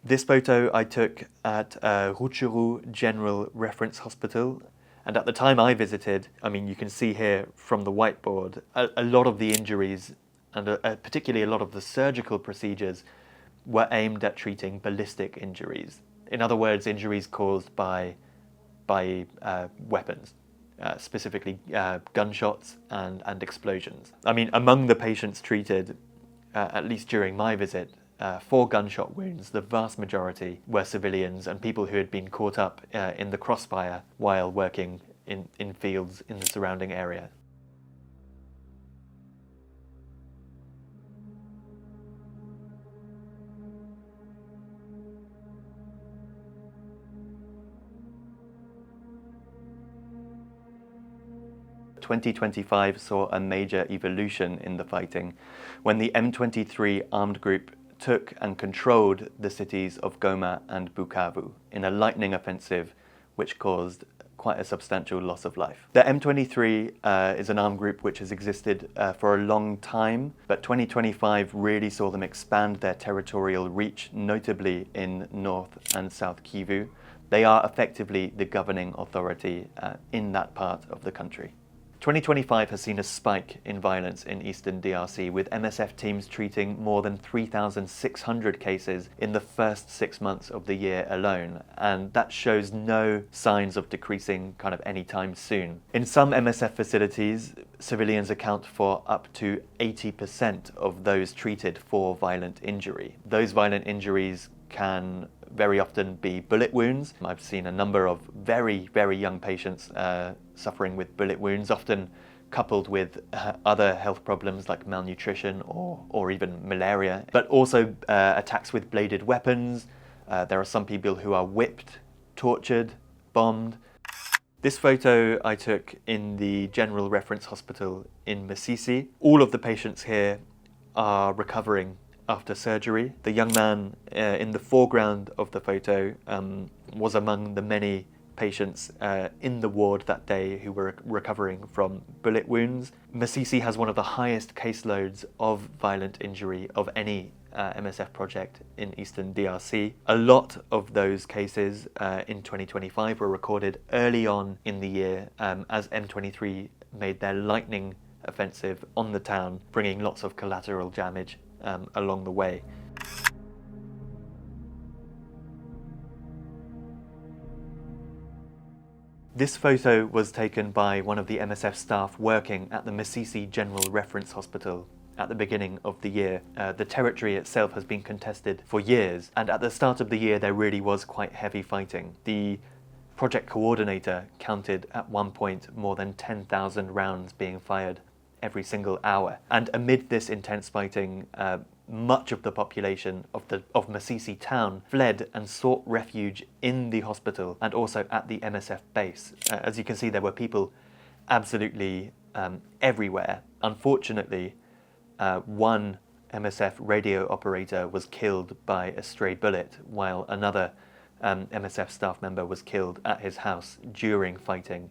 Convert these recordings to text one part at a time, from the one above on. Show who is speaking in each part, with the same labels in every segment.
Speaker 1: This photo I took at Retour General Reference Hospital, and at the time I visited, you can see here from the whiteboard, a lot of the injuries, and particularly a lot of the surgical procedures, were aimed at treating ballistic injuries. In other words, injuries caused by weapons, specifically gunshots and explosions. Among the patients treated, at least during my visit, 4 gunshot wounds, the vast majority were civilians and people who had been caught up in the crossfire while working in fields in the surrounding area. "2025 saw a major evolution in the fighting when the M23 armed group took and controlled the cities of Goma and Bukavu in a lightning offensive which caused quite a substantial loss of life." The M23 is an armed group which has existed for a long time, but 2025 really saw them expand their territorial reach, notably in North and South Kivu. They are effectively the governing authority in that part of the country. 2025 has seen a spike in violence in eastern DRC, with MSF teams treating more than 3,600 cases in the first 6 months of the year alone, and that shows no signs of decreasing anytime soon. In some MSF facilities, civilians account for up to 80% of those treated for violent injury. Those violent injuries can very often be bullet wounds. I've seen a number of very, very young patients suffering with bullet wounds, often coupled with other health problems like malnutrition or even malaria, but also attacks with bladed weapons. There are some people who are whipped, tortured, bombed. This photo I took in the General Reference Hospital in Masisi. All of the patients here are recovering after surgery. The young man in the foreground of the photo was among the many patients in the ward that day who were recovering from bullet wounds. Masisi has one of the highest caseloads of violent injury of any MSF project in eastern DRC. A lot of those cases in 2025 were recorded early on in the year as M23 made their lightning offensive on the town, bringing lots of collateral damage along the way. This photo was taken by one of the MSF staff working at the Masisi General Reference Hospital at the beginning of the year. The territory itself has been contested for years, and at the start of the year there really was quite heavy fighting. The project coordinator counted at one point more than 10,000 rounds being fired every single hour. And amid this intense fighting, much of the population of Masisi town fled and sought refuge in the hospital and also at the MSF base. As you can see, there were people absolutely everywhere. Unfortunately, one MSF radio operator was killed by a stray bullet, while another MSF staff member was killed at his house during fighting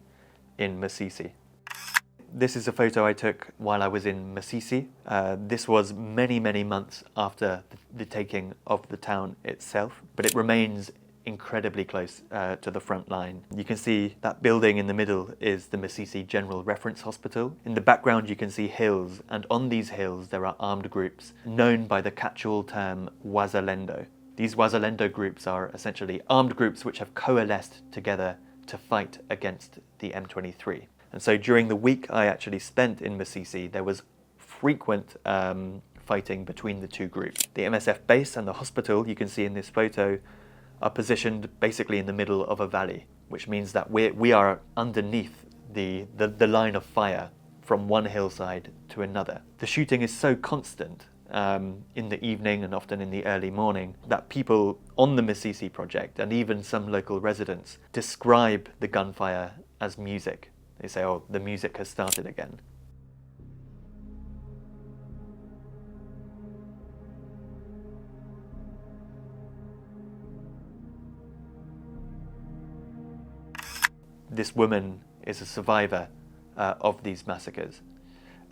Speaker 1: in Masisi. This is a photo I took while I was in Masisi. This was many, many months after the taking of the town itself, but it remains incredibly close to the front line. You can see that building in the middle is the Masisi General Reference Hospital. In the background you can see hills, and on these hills there are armed groups known by the catch-all term Wazalendo. These Wazalendo groups are essentially armed groups which have coalesced together to fight against the M23. And so during the week I actually spent in Masisi, there was frequent fighting between the two groups. The MSF base and the hospital, you can see in this photo, are positioned basically in the middle of a valley, which means that we are underneath the line of fire from one hillside to another. The shooting is so constant in the evening and often in the early morning that people on the Masisi project and even some local residents describe the gunfire as music. They say, oh, the music has started again. This woman is a survivor of these massacres.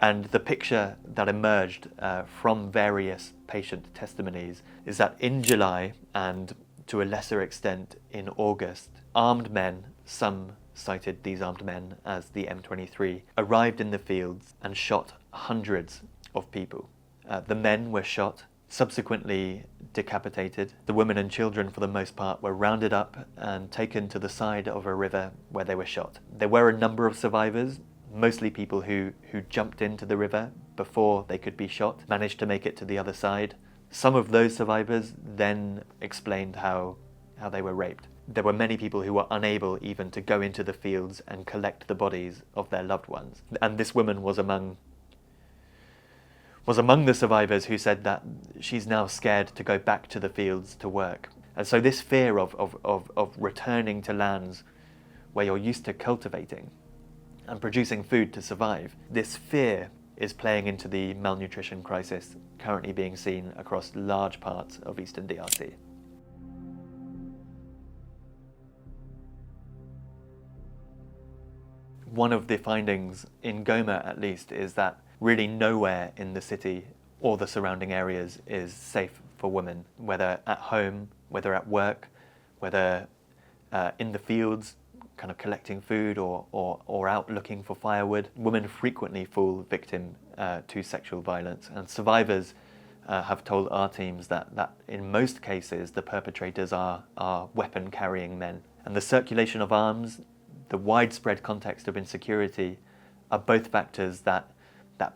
Speaker 1: And the picture that emerged from various patient testimonies is that in July, and to a lesser extent in August, armed men, some cited these armed men as the M23, arrived in the fields and shot hundreds of people. The men were shot, subsequently decapitated. The women and children, for the most part, were rounded up and taken to the side of a river where they were shot. There were a number of survivors, mostly people who jumped into the river before they could be shot, managed to make it to the other side. Some of those survivors then explained how they were raped. There were many people who were unable even to go into the fields and collect the bodies of their loved ones. And this woman was among the survivors who said that she's now scared to go back to the fields to work. And so this fear of returning to lands where you're used to cultivating and producing food to survive, this fear is playing into the malnutrition crisis currently being seen across large parts of eastern DRC. One of the findings in Goma, at least, is that really nowhere in the city or the surrounding areas is safe for women, whether at home, whether at work, whether in the fields, kind of collecting food or out looking for firewood. Women frequently fall victim to sexual violence, and survivors have told our teams that in most cases the perpetrators are weapon-carrying men. And the circulation of arms, the widespread context of insecurity are both factors that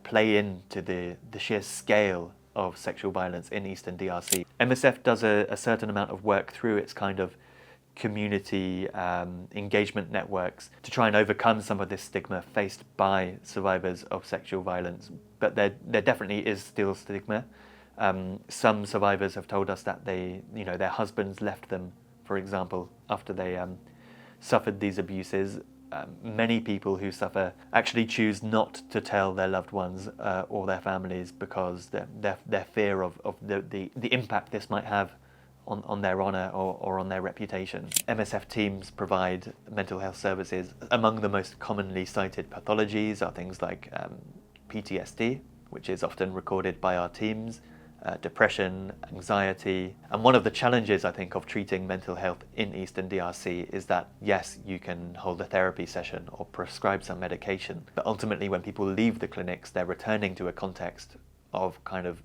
Speaker 1: play into the sheer scale of sexual violence in eastern DRC. MSF does a certain amount of work through its kind of community engagement networks to try and overcome some of this stigma faced by survivors of sexual violence. But there definitely is still stigma. Some survivors have told us that their husbands left them, for example, after they suffered these abuses. Many people who suffer actually choose not to tell their loved ones or their families because their fear of the impact this might have on their honour or on their reputation. MSF teams provide mental health services. Among the most commonly cited pathologies are things like PTSD, which is often recorded by our teams, depression, anxiety. And one of the challenges, I think, of treating mental health in eastern DRC is that, yes, you can hold a therapy session or prescribe some medication, but ultimately when people leave the clinics, they're returning to a context of kind of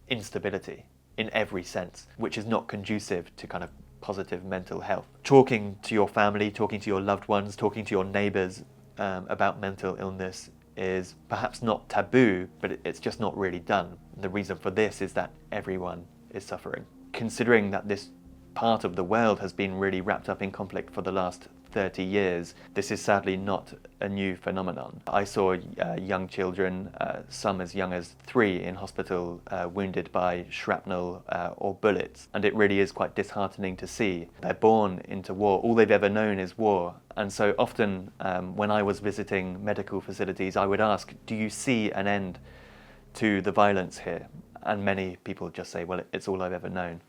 Speaker 1: instability in every sense, which is not conducive to kind of positive mental health. Talking to your family, talking to your loved ones, talking to your neighbours about mental illness is perhaps not taboo, but it's just not really done. The reason for this is that everyone is suffering. Considering that this part of the world has been really wrapped up in conflict for the last 30 years, this is sadly not a new phenomenon. I saw young children, some as young as 3, in hospital wounded by shrapnel or bullets, and it really is quite disheartening to see. They're born into war, all they've ever known is war, and so often when I was visiting medical facilities I would ask, do you see an end to the violence here? And many people just say, well, it's all I've ever known.